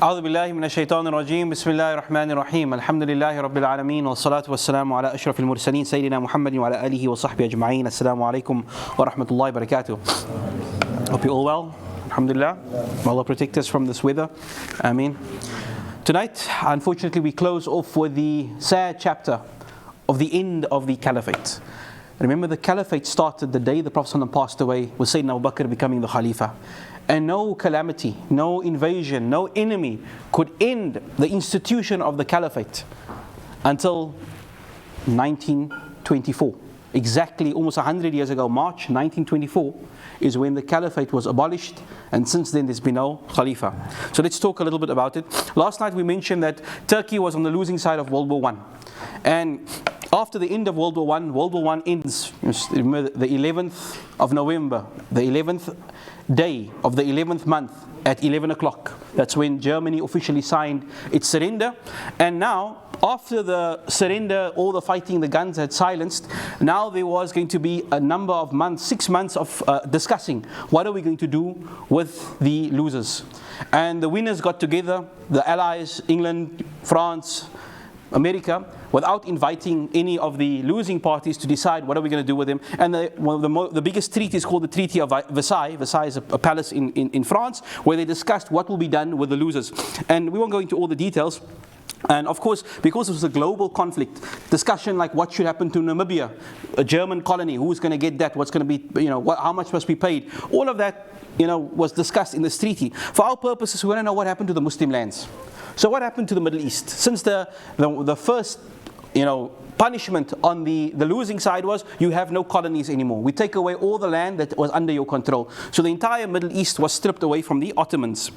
أعوذ بالله من الشيطان الرجيم بسم الله الرحمن الرحيم الحمد لله رب العالمين والصلاة والسلام على أشرف المرسلين سيدنا محمد وعلى آله وصحبه أجمعين. Assalamu alaikum wa rahmatullahi wa barakatuh. Hope you all well. Alhamdulillah. May Allah protect us from this weather. Ameen. Tonight, unfortunately, we close off with the sad chapter of the end of the caliphate. Remember, the caliphate started the day the Prophet ﷺ passed away with Sayyidina Abu Bakr becoming the Khalifa. And no calamity, no invasion, no enemy could end the institution of the caliphate until 1924. Exactly almost 100 years ago, March 1924, is when the caliphate was abolished, and since then there's been no Khalifa. So let's talk a little bit about it. Last night we mentioned that Turkey was on the losing side of World War I. And after the end of World War I ends, remember, the 11th of November, the 11th day of the 11th month at 11 o'clock. That's when Germany officially signed its surrender. And now, after the surrender, all the fighting, the guns had silenced. Now there was going to be a number of months, 6 months of discussing what are we going to do with the losers. And the winners got together, the Allies, England, France, America, without inviting any of the losing parties to decide what are we going to do with them. And the biggest treaty is called the Treaty of Versailles. Versailles is a palace in France, where they discussed what will be done with the losers. And we won't go into all the details. And of course, because it was a global conflict, discussion like what should happen to Namibia, a German colony, who's going to get that, what's going to be, how much must be paid, all of that, was discussed in this treaty. For our purposes, we want to know what happened to the Muslim lands. So what happened to the Middle East? Since the first, punishment on the losing side was you have no colonies anymore. We take away all the land that was under your control. So the entire Middle East was stripped away from the Ottomans.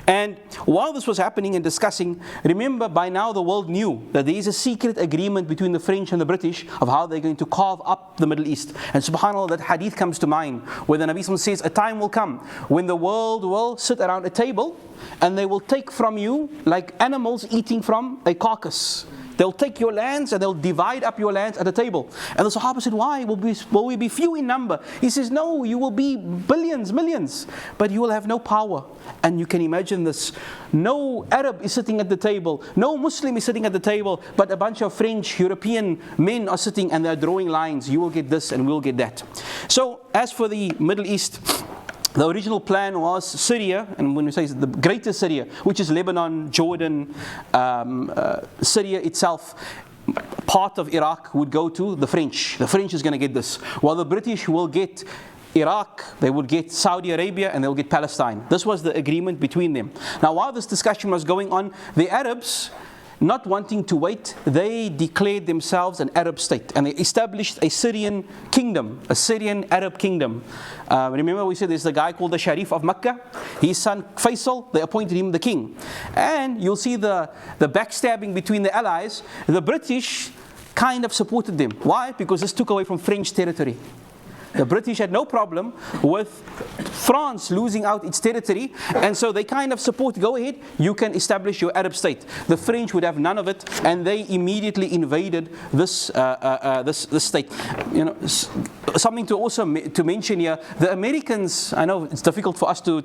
And while this was happening and discussing, remember, by now the world knew that there is a secret agreement between the French and the British of how they're going to carve up the Middle East. And subhanAllah, that hadith comes to mind where the Nabi SAW says, a time will come when the world will sit around a table and they will take from you like animals eating from a carcass. They'll take your lands and they'll divide up your lands at a table. And the Sahaba said, why? Will we be few in number? He says, no, you will be billions, millions, but you will have no power. And you can imagine this. No Arab is sitting at the table. No Muslim is sitting at the table, but a bunch of French, European men are sitting and they're drawing lines. You will get this and we'll get that. So as for the Middle East, the original plan was Syria, and when we say the greater Syria, which is Lebanon, Jordan, Syria itself, part of Iraq would go to the French. The French is going to get this. While the British will get Iraq, they would get Saudi Arabia, and they'll get Palestine. This was the agreement between them. Now, while this discussion was going on, the Arabs, not wanting to wait, they declared themselves an Arab state and they established a Syrian kingdom, a Syrian Arab kingdom. Remember we said there's the guy called the Sharif of Mecca, his son Faisal, they appointed him the king. And you'll see the backstabbing between the allies. The British kind of supported them. Why? Because this took away from French territory. The British had no problem with France losing out its territory, and so they kind of support, go ahead, you can establish your Arab state. The French would have none of it, and they immediately invaded this state. Something to also to mention here, the Americans, I know it's difficult for us to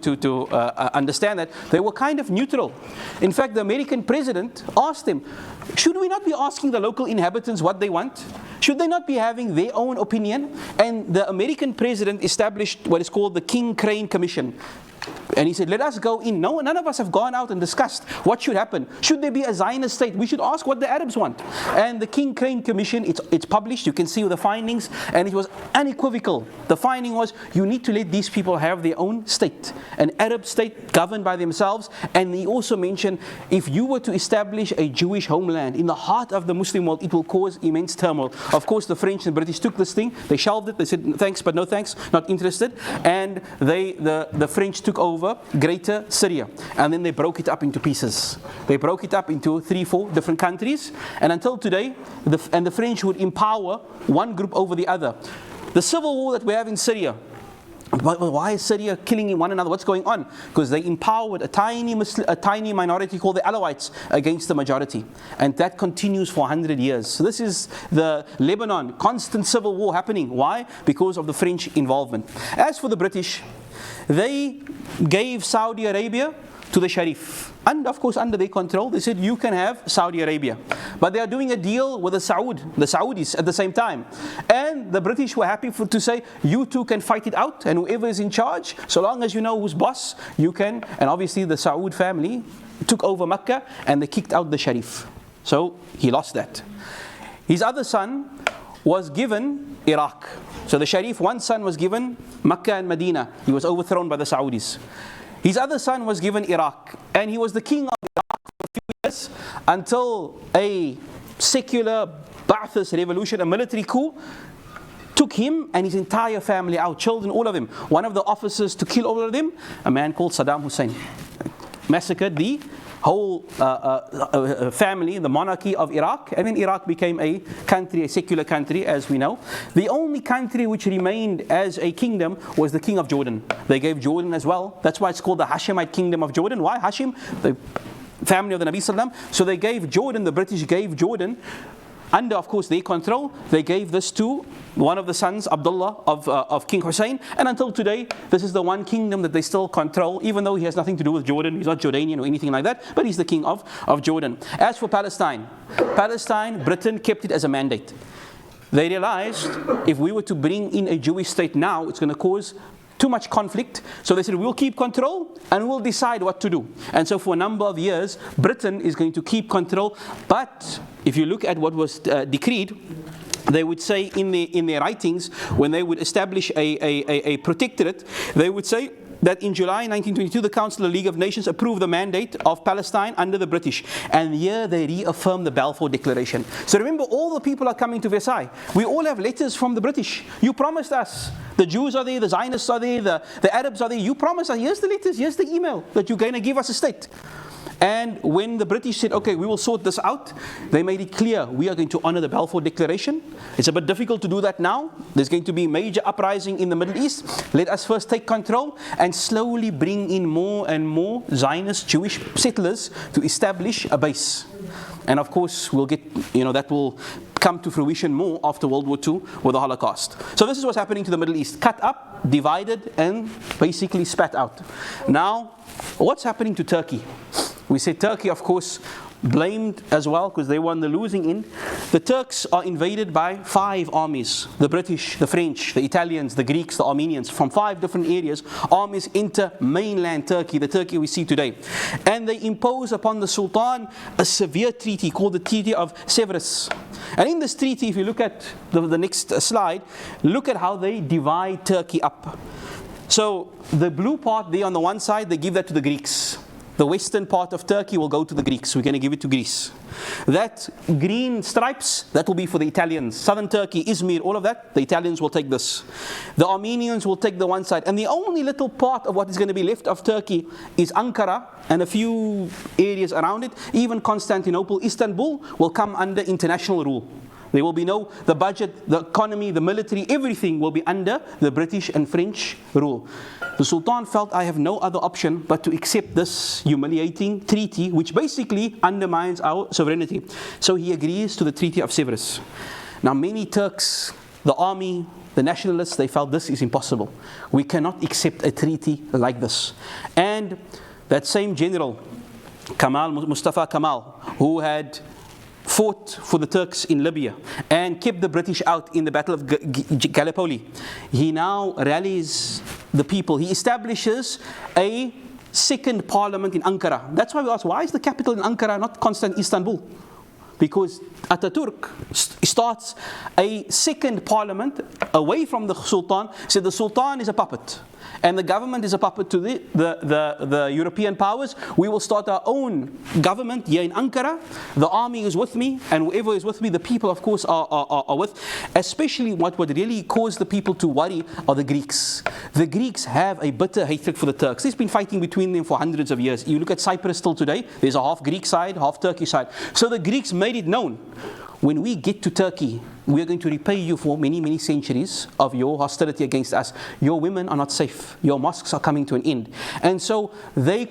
understand that, they were kind of neutral. In fact, the American president asked them, should we not be asking the local inhabitants what they want? Should they not be having their own opinion? And the American president established what is called the King Crane Commission. And he said, let us go in. No, none of us have gone out and discussed what should happen. Should there be a Zionist state? We should ask what the Arabs want. And the King Crane Commission, it's published. You can see the findings. And it was unequivocal. The finding was, you need to let these people have their own state. An Arab state governed by themselves. And he also mentioned, if you were to establish a Jewish homeland in the heart of the Muslim world, it will cause immense turmoil. Of course, the French and British took this thing. They shelved it. They said, thanks, but no thanks. Not interested. And the French took over Greater Syria, and then they broke it up into pieces. They broke it up into 3-4 different countries, and until today, the French would empower one group over the other. The civil war that we have in Syria, why is Syria killing one another? What's going on? Because they empowered a tiny minority called the Alawites against the majority, and that continues for 100 years. So this is the Lebanon, constant civil war happening. Why? Because of the French involvement. As for the British, they gave Saudi Arabia to the Sharif. And of course, under their control, they said, you can have Saudi Arabia. But they are doing a deal with the Saudis at the same time. And the British were happy to say, you two can fight it out, and whoever is in charge, so long as you know who's boss, you can. And obviously the Saud family took over Mecca, and they kicked out the Sharif. So he lost that. His other son was given Iraq. So the Sharif, one son was given Mecca and Medina. He was overthrown by the Saudis. His other son was given Iraq, and he was the king of Iraq for a few years until a secular Ba'athist revolution, a military coup, took him and his entire family out, children, all of them. One of the officers to kill all of them, a man called Saddam Hussein, massacred the whole family, the monarchy of Iraq, and then Iraq became a country, a secular country, as we know. The only country which remained as a kingdom was the king of Jordan. They gave Jordan as well. That's why it's called the Hashemite kingdom of Jordan. Why Hashim? The family of the Nabi Sallam. So they gave Jordan, the British gave Jordan, under, of course, their control. They gave this to one of the sons, Abdullah, of King Hussein. And until today, this is the one kingdom that they still control, even though he has nothing to do with Jordan. He's not Jordanian or anything like that, but he's the king of Jordan. As for Palestine, Britain kept it as a mandate. They realized if we were to bring in a Jewish state now, it's going to cause too much conflict. So they said, we'll keep control and we'll decide what to do. And so for a number of years, Britain is going to keep control. But if you look at what was decreed, they would say in their writings, when they would establish a protectorate, they would say that in July 1922, the Council of the League of Nations approved the mandate of Palestine under the British. And here they reaffirmed the Balfour Declaration. So remember, all the people are coming to Versailles. We all have letters from the British. You promised us. The Jews are there, the Zionists are there, the Arabs are there. You promised us. Here's the letters, here's the email that you're going to give us a state. And when the British said, okay, we will sort this out, they made it clear, we are going to honor the Balfour Declaration. It's a bit difficult to do that now. There's going to be major uprising in the Middle East. Let us first take control and slowly bring in more and more Zionist Jewish settlers to establish a base. And of course, we'll get, that will come to fruition more after World War II with the Holocaust. So this is what's happening to the Middle East. Cut up, divided, and basically spat out. Now, what's happening to Turkey? We said Turkey, of course, blamed as well because they were on the losing end. The Turks are invaded by 5 armies. The British, the French, the Italians, the Greeks, the Armenians. From 5 different areas, armies enter mainland Turkey, the Turkey we see today. And they impose upon the Sultan a severe treaty called the Treaty of Severus. And in this treaty, if you look at the next slide, look at how they divide Turkey up. So the blue part there on the one side, they give that to the Greeks. The western part of Turkey will go to the Greeks. We're going to give it to Greece. That green stripes, that will be for the Italians. Southern Turkey, Izmir, all of that, the Italians will take this. The Armenians will take the one side. And the only little part of what is going to be left of Turkey is Ankara and a few areas around it. Even Constantinople, Istanbul will come under international rule. There will be the budget, the economy, the military, everything will be under the British and French rule. The Sultan felt, I have no other option but to accept this humiliating treaty, which basically undermines our sovereignty. So he agrees to the Treaty of Severus. Now many Turks, the army, the nationalists, they felt this is impossible. We cannot accept a treaty like this. And that same general, Mustafa Kemal, who had fought for the Turks in Libya and kept the British out in the Battle of Gallipoli, he now rallies the people. He establishes a second parliament in Ankara. That's why we ask, why is the capital in Ankara not Istanbul? Because Ataturk starts a second parliament away from the Sultan. So the Sultan is a puppet, and the government is a puppet to the European powers. We will start our own government here in Ankara. The army is with me, and whoever is with me, the people, of course, are with. Especially what would really cause the people to worry are the Greeks. The Greeks have a bitter hatred for the Turks. There's been fighting between them for hundreds of years. You look at Cyprus still today, there's a half Greek side, half Turkish side. So the Greeks made it known, when we get to Turkey, we are going to repay you for many, many centuries of your hostility against us. Your women are not safe. Your mosques are coming to an end. And so they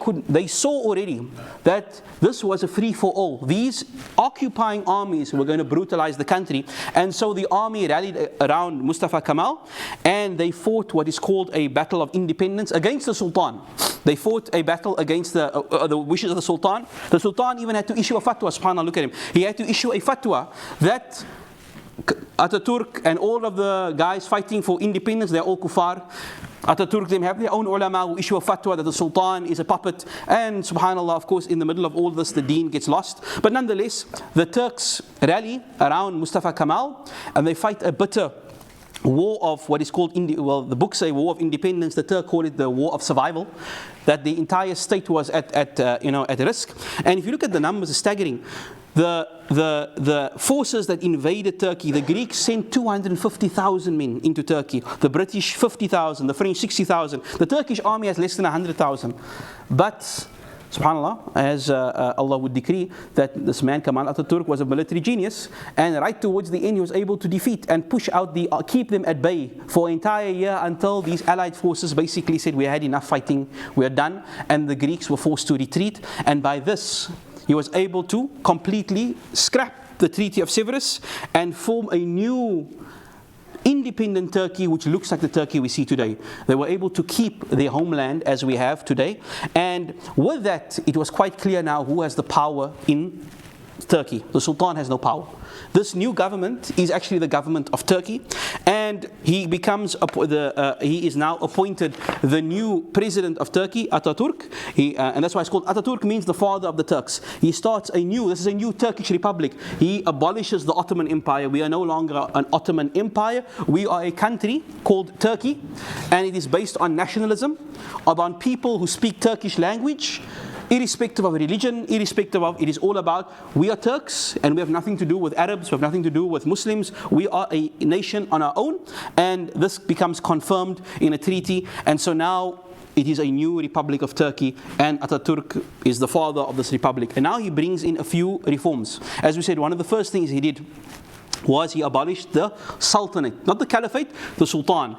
saw already that this was a free-for-all. These occupying armies were going to brutalize the country. And so the army rallied around Mustafa Kemal, and they fought what is called a battle of independence against the Sultan. They fought a battle against the wishes of the Sultan. The Sultan even had to issue a fatwa, subhanAllah, look at him. He had to issue a fatwa that Ataturk and all of the guys fighting for independence, they're all kuffar. Ataturk, them have their own ulama who issue a fatwa that the Sultan is a puppet. And subhanAllah, of course, in the middle of all this, the deen gets lost. But nonetheless, the Turks rally around Mustafa Kemal and they fight a bitter war of what is called, the books say war of independence, the Turk call it the war of survival, that the entire state was at risk. And if you look at the numbers, it's staggering. The forces that invaded Turkey, the Greeks sent 250,000 men into Turkey, the British 50,000, the French 60,000. The Turkish army has less than 100,000. But subhanAllah, as Allah would decree, that this man Kemal Ataturk was a military genius, and right towards the end he was able to defeat and push out keep them at bay for an entire year until these allied forces basically said, we had enough fighting, we are done, and the Greeks were forced to retreat. And by this he was able to completely scrap the Treaty of Severus and form a new independent Turkey, which looks like the Turkey we see today. They were able to keep their homeland as we have today. And with that, it was quite clear now who has the power in Turkey. The Sultan has no power. This new government is actually the government of Turkey, and he is now appointed the new president of Turkey, Ataturk. And that's why it's called Ataturk, means the father of the Turks. He starts this is a new Turkish republic. He abolishes the Ottoman Empire. We are no longer an Ottoman Empire. We are a country called Turkey, and it is based on nationalism, on people who speak Turkish language, irrespective of religion, irrespective of, it is all about, we are Turks and we have nothing to do with Arabs, we have nothing to do with Muslims, we are a nation on our own, and this becomes confirmed in a treaty. And so now it is a new Republic of Turkey, and Ataturk is the father of this republic. And now he brings in a few reforms. As we said, one of the first things he did was he abolished the Sultanate, not the Caliphate, the Sultan.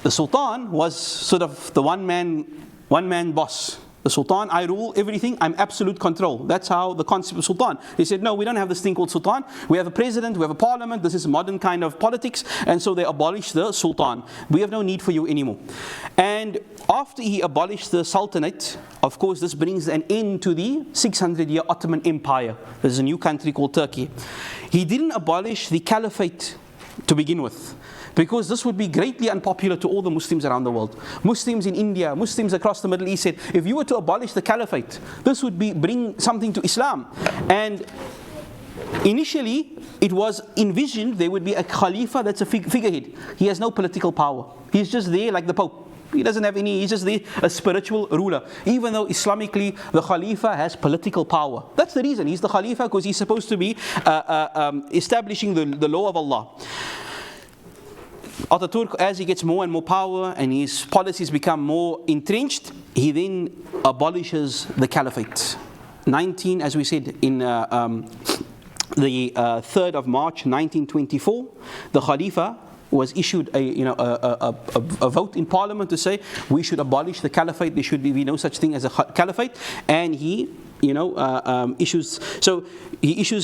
The Sultan was sort of the one man boss. The Sultan, I rule everything, I'm absolute control. That's how the concept of Sultan. They said, no, we don't have this thing called Sultan. We have a president, we have a parliament, this is modern kind of politics. And so they abolished the Sultan. We have no need for you anymore. And after he abolished the Sultanate, of course, this brings an end to the 600-year Ottoman Empire. There's a new country called Turkey. He didn't abolish the Caliphate to begin with, because this would be greatly unpopular to all the Muslims around the world. Muslims in India, Muslims across the Middle East said, if you were to abolish the Caliphate, this would bring something to Islam. And initially, it was envisioned there would be a Khalifa that's a figurehead. He has no political power. He's just there like the Pope. He doesn't have any, he's just there, a spiritual ruler. Even though Islamically, the Khalifa has political power. That's the reason. He's the Khalifa because he's supposed to be establishing the law of Allah. Ataturk, as he gets more and more power and his policies become more entrenched, he then abolishes the Caliphate. As we said, in the 3rd of March 1924, the Khalifa was issued a vote in Parliament to say we should abolish the Caliphate. There should be no such thing as a Caliphate, and he issues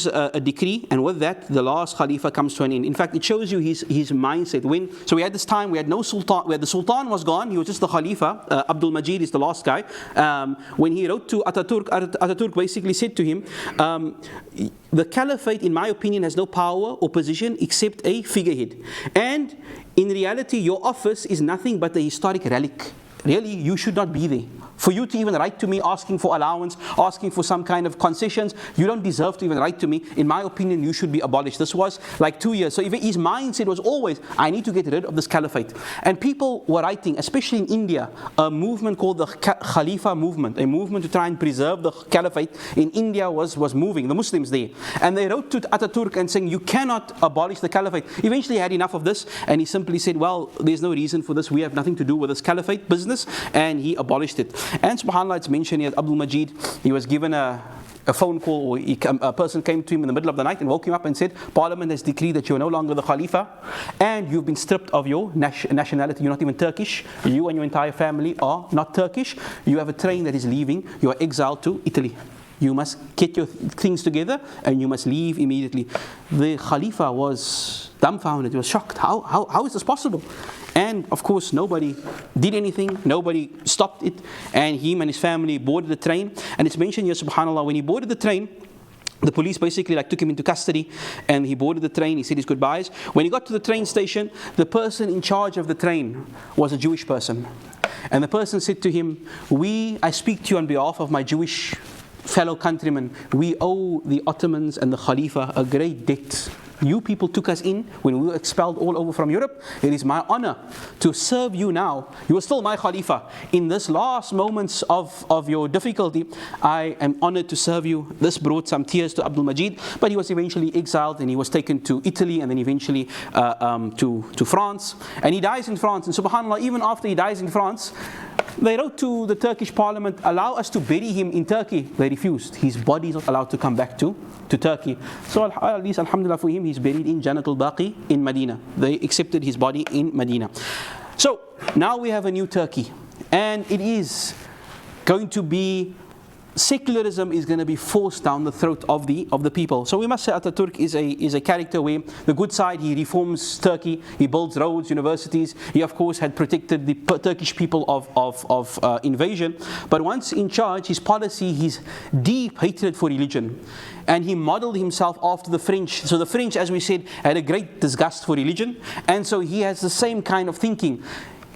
a decree, and with that the last Khalifa comes to an end. In fact, it shows you his mindset. So we had this time, we had no Sultan, where the Sultan was gone, he was just the Khalifa. Abdul Majid is the last guy. When he wrote to Ataturk basically said to him, the Caliphate, in my opinion, has no power or position except a figurehead. And in reality, your office is nothing but a historic relic. Really, you should not be there. For you to even write to me asking for allowance, asking for some kind of concessions, you don't deserve to even write to me. In my opinion, you should be abolished. This was like 2 years. So even his mindset was always, I need to get rid of this Caliphate. And people were writing, especially in India, a movement called the Khalifa movement, a movement to try and preserve the Caliphate in India was moving, the Muslims there. And they wrote to Ataturk and saying, you cannot abolish the Caliphate. Eventually he had enough of this, and he simply said, well, there's no reason for this. We have nothing to do with this Caliphate business, and he abolished it. And subhanAllah, it's mentioned here, Abdul Majid, he was given a phone call, or a person came to him in the middle of the night and woke him up and said, Parliament has decreed that you are no longer the Khalifa, and you've been stripped of your nationality. You're not even Turkish. You and your entire family are not Turkish. You have a train that is leaving. You are exiled to Italy. You must get your things together and you must leave immediately. The Khalifa was dumbfounded. He was shocked. How is this possible? And of course, nobody did anything. Nobody stopped it. And him and his family boarded the train. And it's mentioned here, subhanAllah, when he boarded the train, the police basically took him into custody, and he boarded the train. He said his goodbyes. When he got to the train station, the person in charge of the train was a Jewish person. And the person said to him, I speak to you on behalf of my Jewish fellow countrymen. We owe the Ottomans and the Khalifa a great debt. You people took us in when we were expelled all over from Europe. It is my honor to serve you now. You are still my Khalifa. In this last moments of your difficulty, I am honored to serve you. This brought some tears to Abdul Majid, but he was eventually exiled and he was taken to Italy and then eventually to France. And he dies in France. And subhanAllah, even after he dies in France, they wrote to the Turkish parliament, allow us to bury him in Turkey. They refused. His body is not allowed to come back to Turkey. So at least, alhamdulillah for him, he's buried in Jannat al-Baqi in Medina. They accepted his body in Medina. So now we have a new Turkey. And it is going to be, secularism is going to be forced down the throat of the people. So we must say Ataturk is a character where the good side, he reforms Turkey, he builds roads, universities. He of course had protected the Turkish people of invasion. But once in charge, his policy, his deep hatred for religion. And he modeled himself after the French. So the French, as we said, had a great disgust for religion. And so he has the same kind of thinking.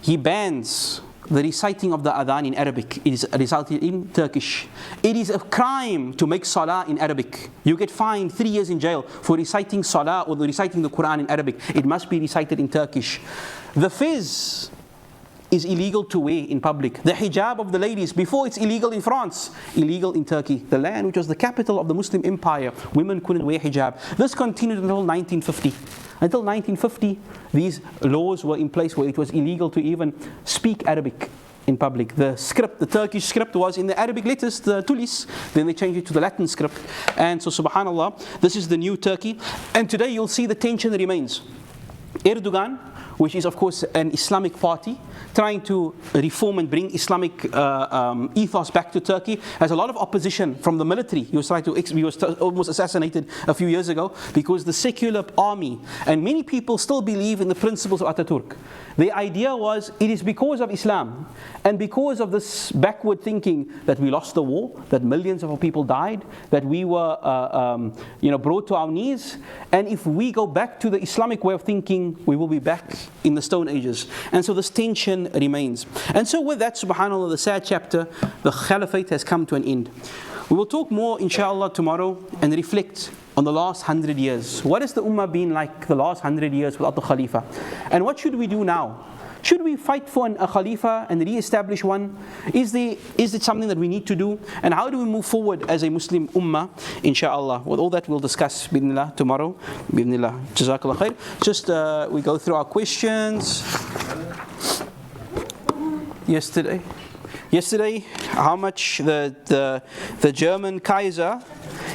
He bans the reciting of the adhan in Arabic. It is recited in Turkish. It is a crime to make salah in Arabic. You get fined 3 years in jail for reciting salah or reciting the Quran in Arabic. It must be recited in Turkish. The fez is illegal to wear in public. The hijab of the ladies, before it's illegal in France, illegal in Turkey. The land which was the capital of the Muslim empire, women couldn't wear hijab. This continued until 1950. Until 1950, these laws were in place where it was illegal to even speak Arabic in public. The script, the Turkish script, was in the Arabic letters, the tulis. Then they changed it to the Latin script. And so subhanAllah, this is the new Turkey. And today you'll see the tension remains. Erdogan, which is of course an Islamic party, trying to reform and bring Islamic ethos back to Turkey, has a lot of opposition from the military. He was almost assassinated a few years ago because the secular army, and many people still believe in the principles of Ataturk. The idea was, it is because of Islam and because of this backward thinking that we lost the war, that millions of our people died, that we were brought to our knees. And if we go back to the Islamic way of thinking, we will be back in the Stone Ages. And so this tension remains. And so with that, subhanAllah, the sad chapter, the Caliphate has come to an end. We will talk more, inshallah, tomorrow and reflect on the last 100 years. What has the Ummah been like the last 100 years without the Khalifa? And what should we do now? Should we fight for a Khalifa and re-establish one? Is it something that we need to do? And how do we move forward as a Muslim Ummah, inshallah? With all that we'll discuss, bi'idhnillah, tomorrow. Bi'idhnillah. Jazakallah khair. Just we go through our questions. Yesterday, how much the German Kaiser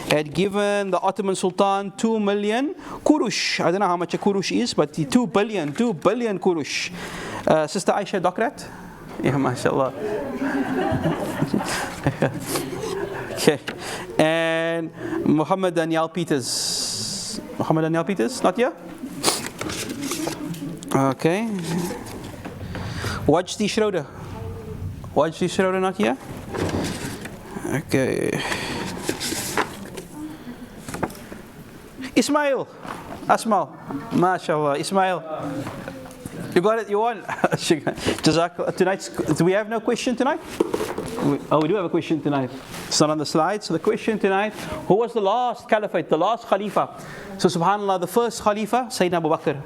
had given the Ottoman Sultan 2 million kurush. I don't know how much a kurush is, but 2 billion kurush. Sister Aisha Dokrat? Yeah, mashallah. Okay. And Muhammad Daniel Peters. Not here? Okay. Wajdi Schroeder not here? Okay. Ismail, Asmal, mashallah, Ismail. You got it, you won. Tonight, do we have no question tonight? We do have a question tonight. It's not on the slide. So the question tonight, who was the last caliphate, the last Khalifa? So subhanAllah, the first Khalifa, Sayyidina Abu Bakr.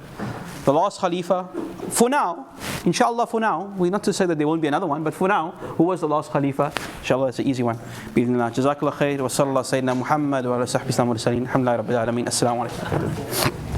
The last Khalifa, for now, inshallah for now, we're not to say that there won't be another one, but for now, who was the last Khalifa? Inshallah, it's an easy one. Bismillah. Jazakallah khair wa sallallahu Sayyidina Muhammad wa ala sahbihi wa sallam. Alhamdulillah Rabbil Alameen. Assalamu alaikum.